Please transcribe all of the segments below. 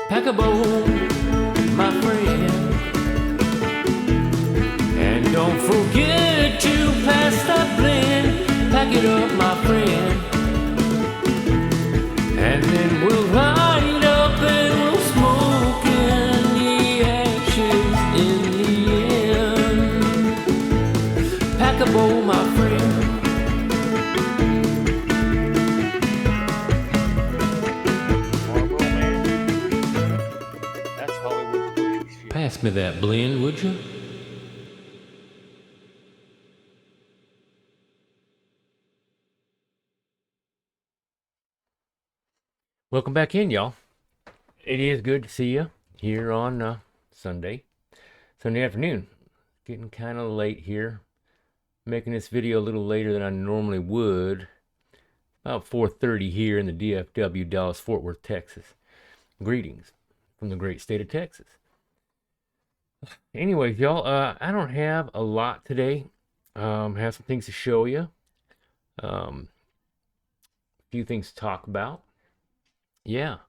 Pack a bowl, my friend, and don't forget to pass that blend. Pack it up, my friend, and then we'll ride up and we'll smoke in the ashes in the end. Pack a bowl, my friend. Pass me that blend, would you? Welcome back in, y'all. It is good to see you here on Sunday afternoon. Getting kind of late here. Making this video a little later than I normally would. About 4:30 here in the DFW, Dallas-Fort Worth, Texas. Greetings from the great state of Texas. Anyways, y'all, I don't have a lot today. Have some things to show you. A few things to talk about. Yeah.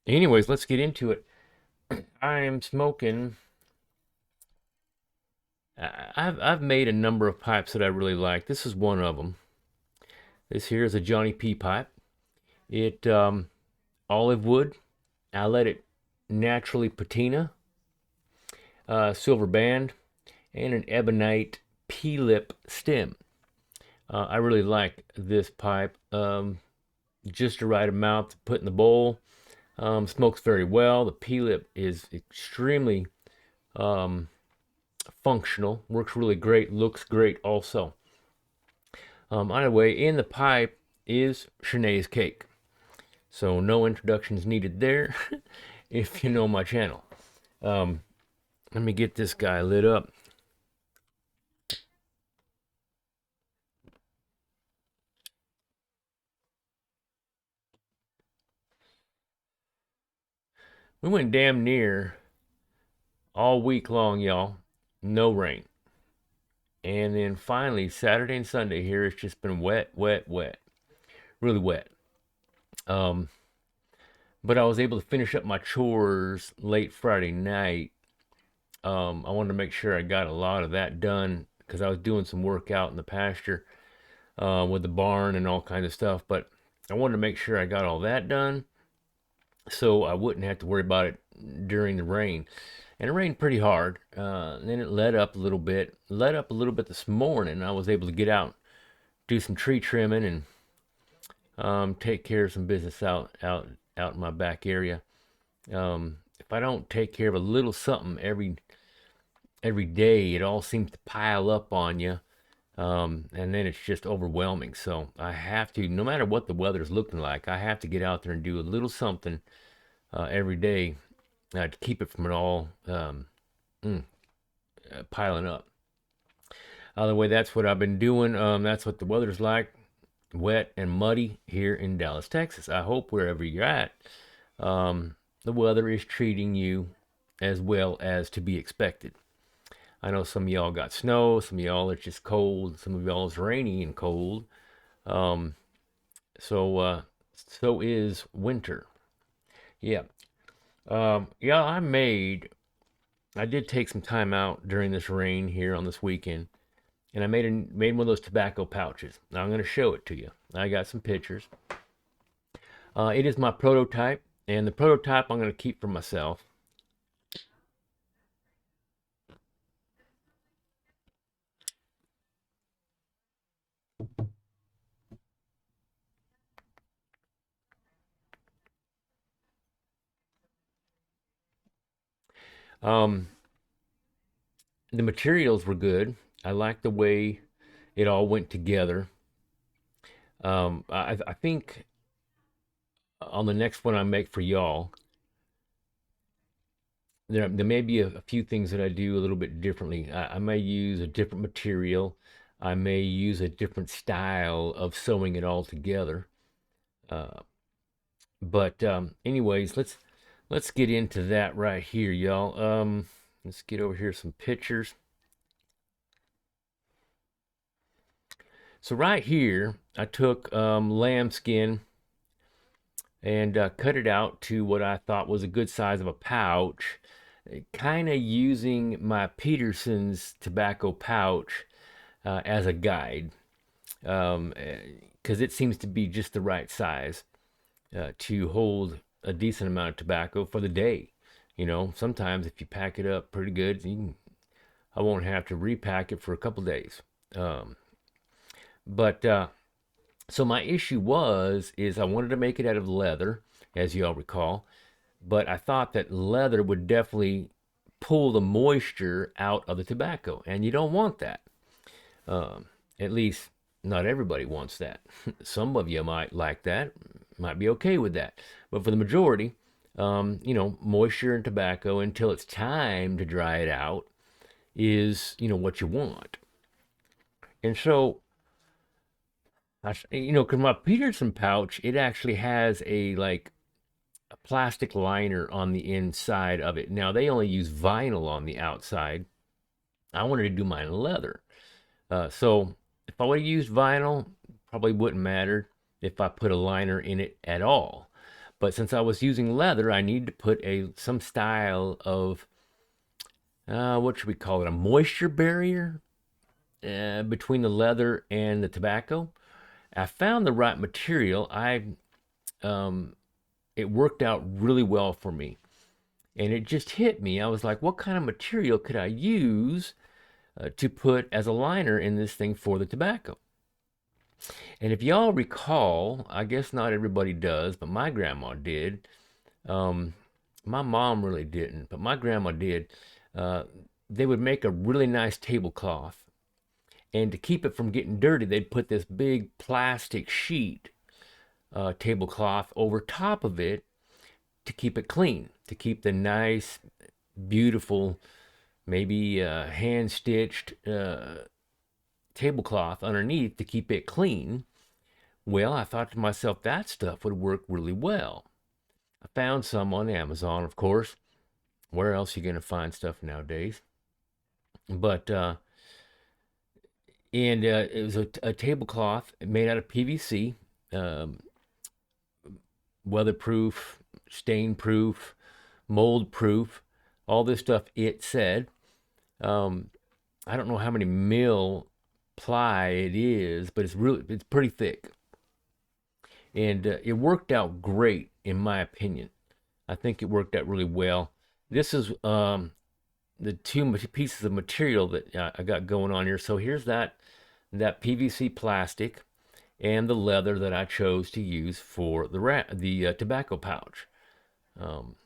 Anyways, let's get into it. I am smoking. I've made a number of pipes that I really like. This is one of them. This here is a Johnny P pipe. It olive wood. I let it naturally patina. Silver band, and an ebonite P-lip stem. I really like this pipe. Just the right amount to put in the bowl. Smokes very well. The P-lip is extremely functional. Works really great. Looks great also. Either way, in the pipe is Shanae's cake. So no introductions needed there if you know my channel. Let me get this guy lit up. We went damn near all week long, y'all. No rain. And then finally, Saturday and Sunday here, it's just been wet, wet, wet. Really wet. But I was able to finish up my chores late Friday night. I wanted to make sure I got a lot of that done because I was doing some work out in the pasture with the barn and all kinds of stuff. But I wanted to make sure I got all that done so I wouldn't have to worry about it during the rain. And it rained pretty hard. Then it let up a little bit. Let up a little bit this morning. I was able to get out, do some tree trimming, and take care of some business out in my back area. If I don't take care of a little something every day, it all seems to pile up on you. And then it's just overwhelming. So I have to, no matter what the weather's looking like, I have to get out there and do a little something every day to keep it from it all piling up. Either way, that's what I've been doing. That's what the weather's like, wet and muddy here in Dallas, Texas. I hope wherever you're at, the weather is treating you as well as to be expected. I know some of y'all got snow, some of y'all it's just cold, some of y'all it's rainy and cold. So is winter. Yeah. Yeah, I did take some time out during this rain here on this weekend, and I made one of those tobacco pouches. Now I'm going to show it to you. I got some pictures. It is my prototype, and the prototype I'm going to keep for myself. Um, the materials were good. I like the way it all went together. I think on the next one I make for y'all, there may be a few things that I do a little bit differently. I may use a different material. I may use a different style of sewing it all together. Uh, but anyways, let's get into that right here, y'all. Let's get over here some pictures. So right here, I took lambskin and cut it out to what I thought was a good size of a pouch, kind of using my Peterson's tobacco pouch as a guide, because it seems to be just the right size to hold a decent amount of tobacco for the day. Sometimes if you pack it up pretty good, I won't have to repack it for a couple days. Um, but So my issue is I wanted to make it out of leather, as you all recall, but I thought that leather would definitely pull the moisture out of the tobacco, and you don't want that. Um, at least not everybody wants that. Some of you might like that, might be okay with that, but for the majority, moisture in tobacco until it's time to dry it out is what you want. And so because my Peterson pouch, it actually has a plastic liner on the inside of it. Now they only use vinyl on the outside. I wanted to do mine in leather. So if I would have used vinyl, probably wouldn't matter if I put a liner in it at all. But since I was using leather, I need to put some style of what should we call it? A moisture barrier between the leather and the tobacco. I found the right material. Um, it worked out really well for me, and it just hit me. I was like, what kind of material could I use to put as a liner in this thing for the tobacco? And if y'all recall, I guess not everybody does, but my grandma did. Um, my mom really didn't, but my grandma did. Uh, they would make a really nice tablecloth, and to keep it from getting dirty, they'd put this big plastic sheet tablecloth over top of it to keep it clean, to keep the nice, beautiful, maybe hand stitched tablecloth underneath to keep it clean. Well, I thought to myself, that stuff would work really well. I found some on Amazon, of course. Where else are you going to find stuff nowadays? But, it was a tablecloth made out of PVC, um, weatherproof, stain proof, mold proof, all this stuff it said. Um, I don't know how many mil ply it is, but it's pretty thick, and it worked out great in my opinion. I think it worked out really well. This is the two pieces of material that I got going on here. So here's that PVC plastic and the leather that I chose to use for the tobacco pouch. Um,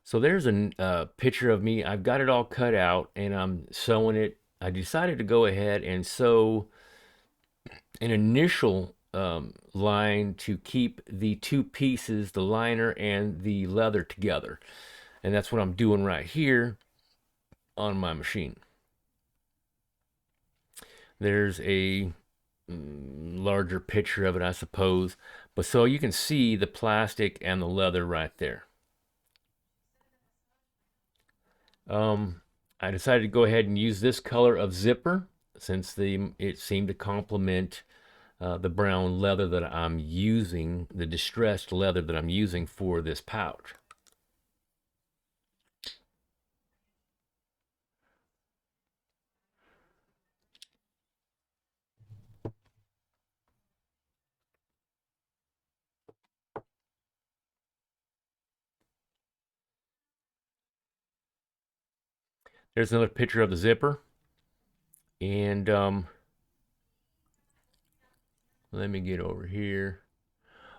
So there's a picture of me. I've got it all cut out and I'm sewing it. I decided to go ahead and sew an initial line to keep the two pieces, the liner and the leather, together. And that's what I'm doing right here on my machine. There's a larger picture of it, I suppose. But so you can see the plastic and the leather right there. Um, I decided to go ahead and use this color of zipper since it seemed to complement the brown leather that I'm using, the distressed leather that I'm using for this pouch. There's another picture of the zipper. And let me get over here.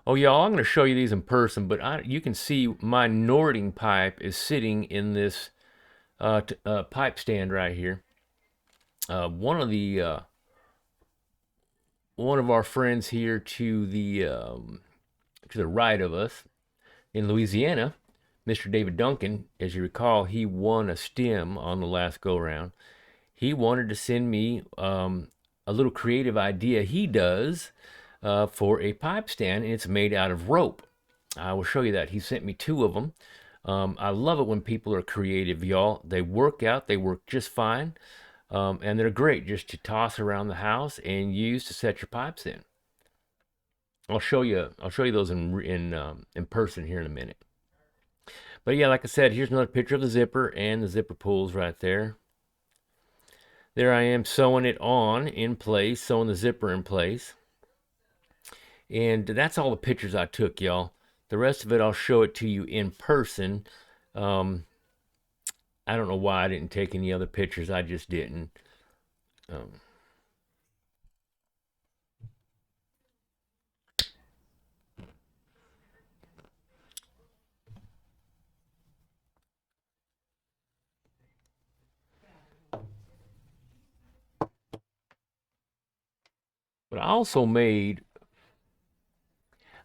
Oh, y'all, I'm going to show you these in person, but you can see my Nording pipe is sitting in this pipe stand right here. One of our friends here to the right of us in Louisiana, Mr. David Duncan, as you recall, he won a stem on the last go round. He wanted to send me a little creative idea he does for a pipe stand, and it's made out of rope. I will show you that. He sent me two of them. I love it when people are creative, y'all. They work out, they work just fine, and they're great just to toss around the house and use to set your pipes in. I'll show you those in person here in a minute. But yeah, like I said, here's another picture of the zipper, and the zipper pulls right there. There I am sewing it on in place, sewing the zipper in place. And that's all the pictures I took, y'all. The rest of it, I'll show it to you in person. Um, I don't know why I didn't take any other pictures. I just didn't. Um, but I also made,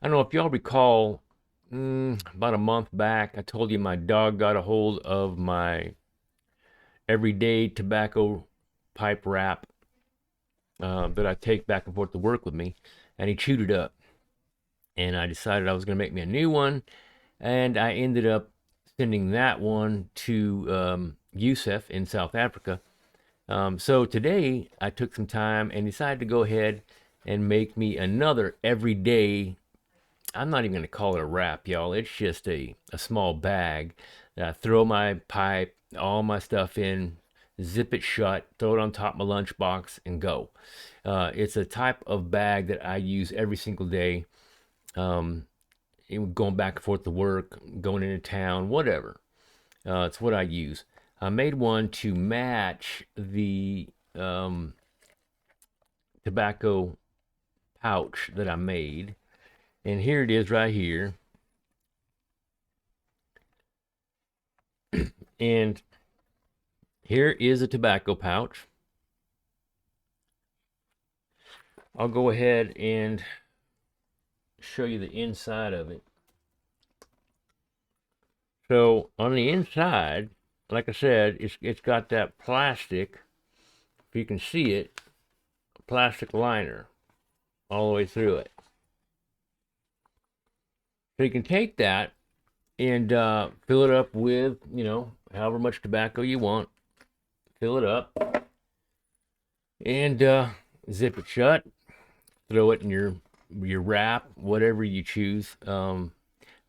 I don't know if y'all recall, about a month back, I told you my dog got a hold of my everyday tobacco pipe wrap that I take back and forth to work with me, and he chewed it up. And I decided I was going to make me a new one, and I ended up sending that one to Youssef in South Africa. So today I took some time and decided to go ahead and make me another everyday. I'm not even going to call it a wrap, y'all. It's just a small bag that I throw my pipe, all my stuff in, zip it shut, throw it on top of my lunchbox, and go. It's a type of bag that I use every single day, um, going back and forth to work, going into town, whatever. It's what I use. I made one to match the tobacco pouch that I made. And here it is right here. And here is a tobacco pouch. I'll go ahead and show you the inside of it. So on the inside, like I said, it's got that plastic, if you can see it, plastic liner all the way through it. So you can take that and fill it up with, however much tobacco you want. Fill it up and zip it shut. Throw it in your wrap, whatever you choose.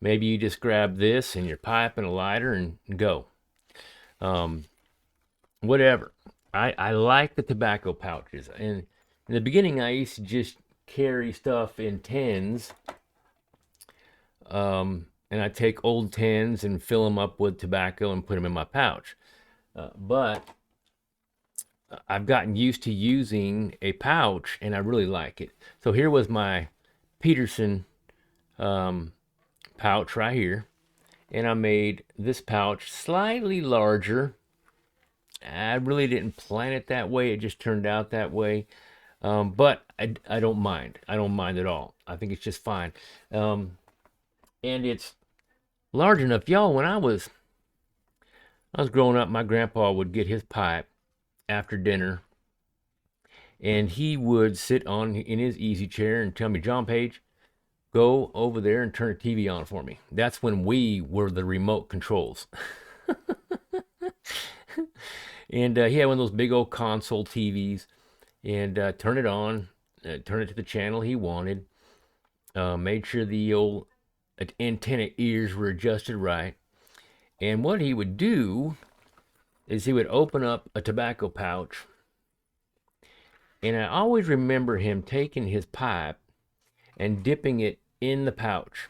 Maybe you just grab this and your pipe and a lighter and go. Whatever. I like the tobacco pouches. And in the beginning, I used to just carry stuff in tins. And I take old tins and fill them up with tobacco and put them in my pouch. But I've gotten used to using a pouch, and I really like it. So here was my Peterson pouch right here, and I made this pouch slightly larger. I really didn't plan it that way. It just turned out that way. But I don't mind. I don't mind at all. I think it's just fine. And it's large enough. Y'all, when I was growing up, my grandpa would get his pipe after dinner, and he would sit in his easy chair and tell me, John Page, go over there and turn the TV on for me. That's when we were the remote controls. And he had one of those big old console TVs, and turn it on, turn it to the channel he wanted, made sure the old antenna ears were adjusted right. And what he would do is he would open up a tobacco pouch, and I always remember him taking his pipe and dipping it in the pouch.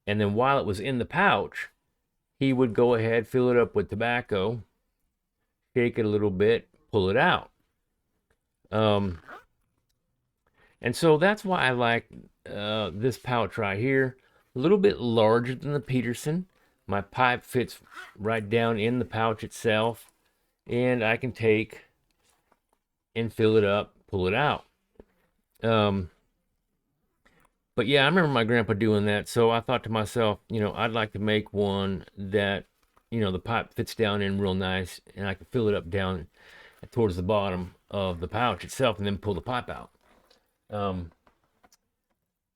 And then while it was in the pouch, he would go ahead, fill it up with tobacco, shake it a little bit, pull it out. And so that's why I like this pouch right here. A little bit larger than the Peterson. My pipe fits right down in the pouch itself, and I can take and fill it up, pull it out. But yeah, I remember my grandpa doing that, so I thought to myself, I'd like to make one that, the pipe fits down in real nice, and I can fill it up down towards the bottom of the pouch itself, and then pull the pipe out.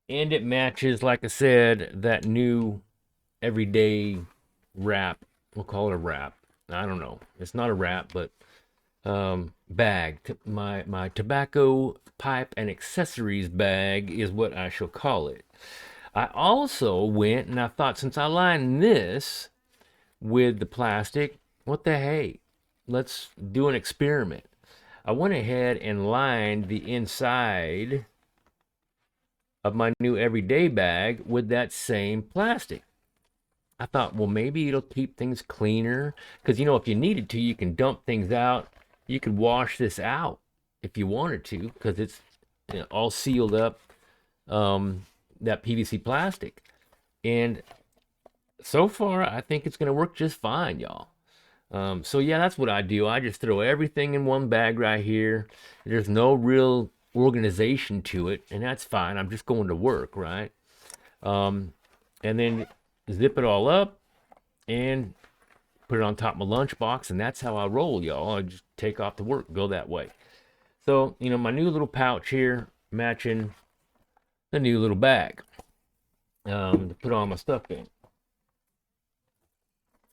And it matches, like I said, that new everyday wrap. We'll call it a wrap. I don't know. It's not a wrap, but bag. My tobacco pipe and accessories bag is what I shall call it. I also went and I thought, since I lined this with the plastic, what the hey, let's do an experiment. I went ahead and lined the inside of my new everyday bag with that same plastic. I thought, well, maybe it'll keep things cleaner. Because, if you needed to, you can dump things out. You could wash this out if you wanted to, because it's all sealed up, that PVC plastic. And so far, I think it's going to work just fine, y'all. So yeah, that's what I do. I just throw everything in one bag right here. There's no real organization to it, and that's fine. I'm just going to work, right? Um, and then zip it all up and put it on top of my lunchbox, and that's how I roll, y'all. I just take off to work, go that way. So, my new little pouch here, matching the new little bag, to put all my stuff in.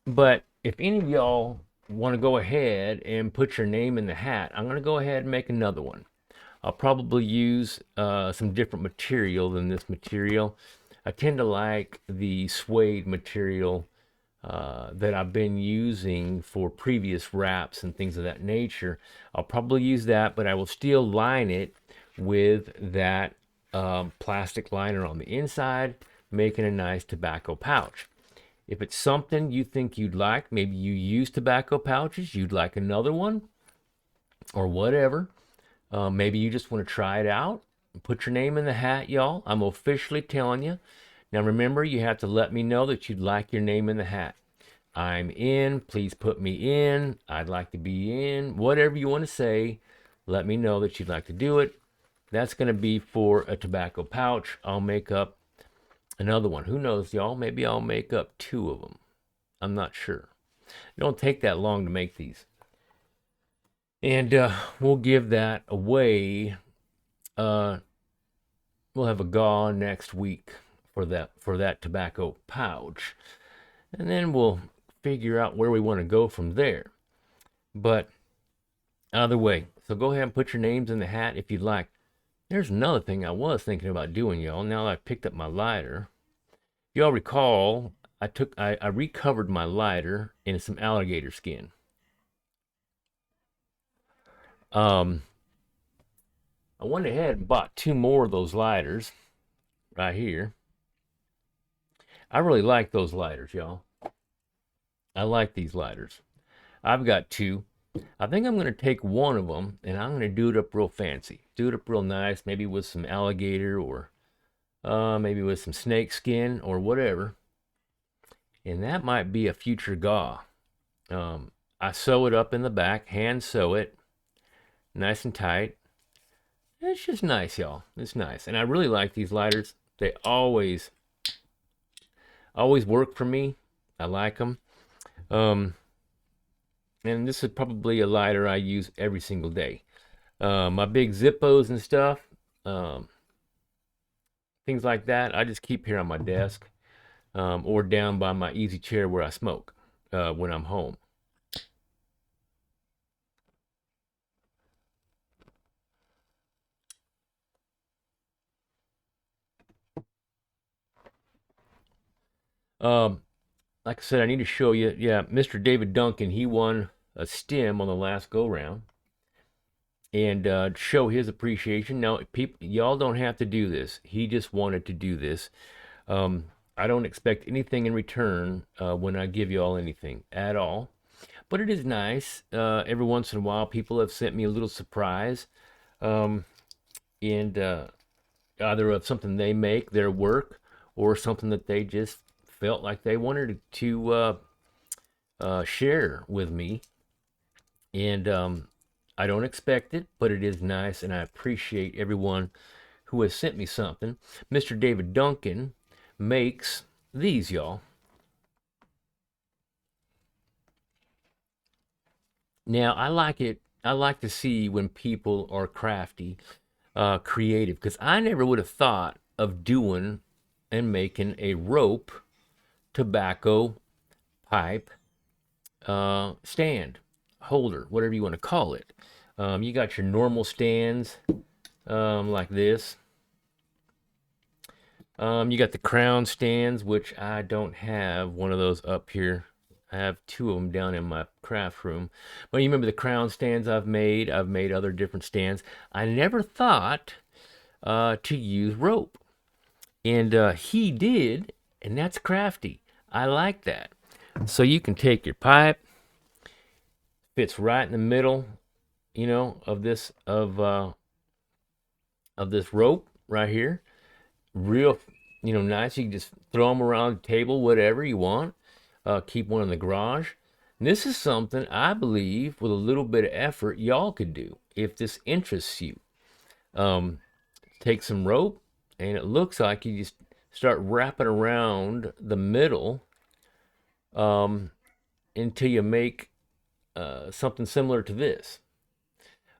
But if any of y'all want to go ahead and put your name in the hat, I'm going to go ahead and make another one. I'll probably use some different material than this material. I tend to like the suede material that I've been using for previous wraps and things of that nature. I'll probably use that, but I will still line it with that plastic liner on the inside, making a nice tobacco pouch. If it's something you think you'd like, maybe you use tobacco pouches, you'd like another one, or whatever. Maybe you just want to try it out. Put your name in the hat, y'all. I'm officially telling you. Now remember, you have to let me know that you'd like your name in the hat. I'm in. Please put me in. I'd like to be in. Whatever you want to say, let me know that you'd like to do it. That's going to be for a tobacco pouch. I'll make up another one. Who knows, y'all? Maybe I'll make up 2 of them. I'm not sure. It don't take that long to make these. And we'll give that away. We'll have a GAW next week for that tobacco pouch. And then we'll figure out where we want to go from there. But either way, so go ahead and put your names in the hat if you'd like. There's another thing I was thinking about doing, y'all. Now that I picked up my lighter, y'all recall I recovered my lighter in some alligator skin. I went ahead and bought 2 more of those lighters right here. I really like those lighters, y'all. I like these lighters. I've got 2. I think I'm going to take one of them and I'm going to do it up real fancy. Do it up real nice, maybe with some alligator or maybe with some snake skin or whatever. And that might be a future GAW. I sew it up in the back, hand sew it, nice and tight. It's just nice, y'all. It's nice. And I really like these lighters. They always work for me. I like them. And this is probably a lighter I use every single day. My big Zippos and stuff, things like that, I just keep here on my desk, or down by my easy chair where I smoke when I'm home. Like I said, I need to show you. Yeah, Mr. David Duncan, he won a stem on the last go round, and show his appreciation. Now, people, y'all don't have to do this. He just wanted to do this. I don't expect anything in return when I give y'all anything at all. But it is nice. Every once in a while, people have sent me a little surprise, and either of something they make, their work, or something that they just felt like they wanted to share with me. And I don't expect it, but it is nice, and I appreciate everyone who has sent me something. Mr. David Duncan makes these, y'all. Now, I like it. I like to see when people are crafty, creative, because I never would have thought of doing and making a rope tobacco pipe stand holder, whatever you want to call it. You got your normal stands like this. You got the crown stands, which I don't have one of those up here. I have two of them down in my craft room. But you remember the crown stands I've made? I've made other different stands. I never thought to use rope. And he did, and that's crafty. I like that. So you can take your pipe, fits right in the middle, of this rope right here. Real, nice. You can just throw them around the table, whatever you want. Keep one in the garage. And this is something I believe, with a little bit of effort, y'all could do if this interests you. Take some rope, and it looks like you just start wrapping around the middle until you make something similar to this.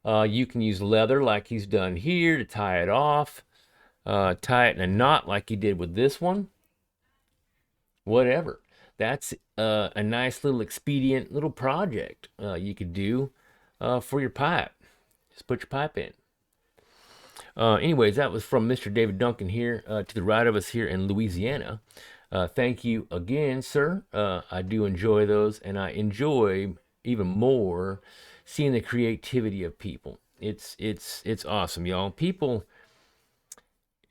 You can use leather like he's done here to tie it off, tie it in a knot like he did with this one. Whatever. That's a nice little expedient little project you could do for your pipe. Just put your pipe in. Anyways, that was from Mr. David Duncan here to the right of us here in Louisiana. Thank you again, sir. I do enjoy those, and I enjoy even more seeing the creativity of people. It's awesome, y'all. People,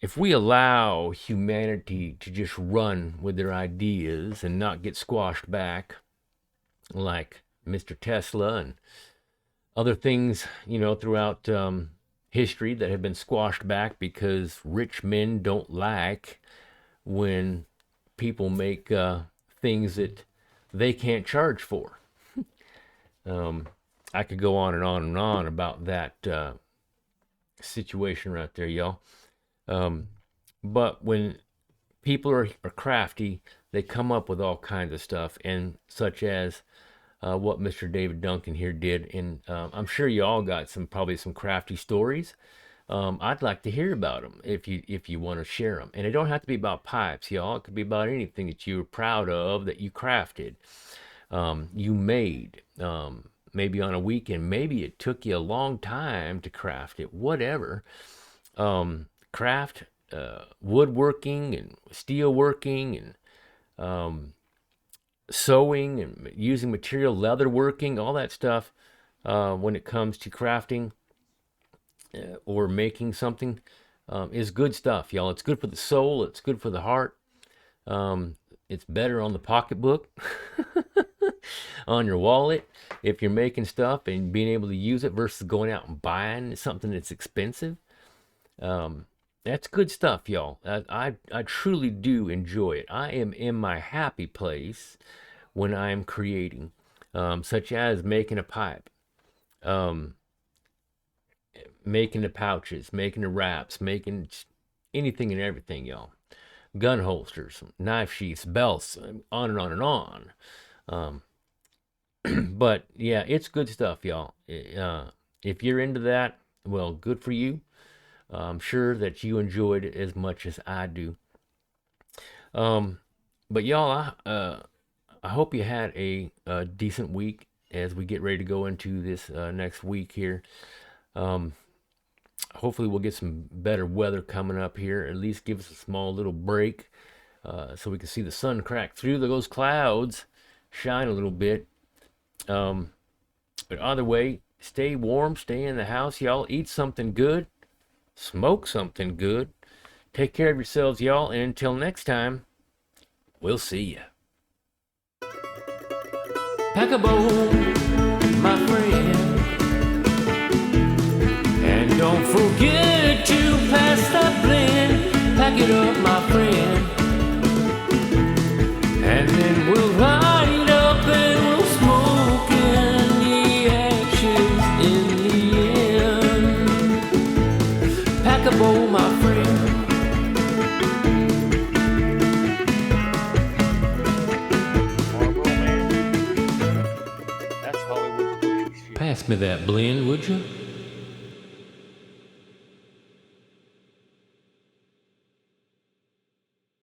if we allow humanity to just run with their ideas and not get squashed back, like Mr. Tesla and other things, throughout history that have been squashed back because rich men don't like when people make things that they can't charge for. I could go on and on and on about that situation right there, y'all. But when people are crafty, they come up with all kinds of stuff, and such as what Mr. David Duncan here did. And I'm sure you all got probably some crafty stories. I'd like to hear about them if you want to share them. And it don't have to be about pipes, y'all. It could be about anything that you're proud of that you crafted, you made. Maybe on a weekend. Maybe it took you a long time to craft it. Whatever. Craft, woodworking and steelworking and sewing and using material, leather working, all that stuff. When it comes to crafting or making something, is good stuff, y'all. It's good for the soul. It's good for the heart. It's better on the pocketbook, on your wallet, if you're making stuff and being able to use it versus going out and buying something that's expensive. That's good stuff, y'all. I truly do enjoy it. I am in my happy place when I am creating, such as making a pipe, making the pouches, making the wraps, making anything and everything, y'all. Gun holsters, knife sheaths, belts, on and on and on. But yeah, it's good stuff, y'all. If you're into that, well, good for you. I'm sure that you enjoyed it as much as I do. But y'all, I hope you had a decent week as we get ready to go into this next week here. Hopefully we'll get some better weather coming up here. At least give us a small little break so we can see the sun crack through those clouds, shine a little bit. But either way, stay warm, stay in the house, y'all. Eat something good, smoke something good. Take care of yourselves, y'all, and until next time, we'll see ya. Pack a bowl, my friend, and don't forget to pass that blend. Pack it up, my friend, and then we'll ride up and we'll smoke in the ashes in the end. Pack a bowl, my friend. Pass me that blend, would you?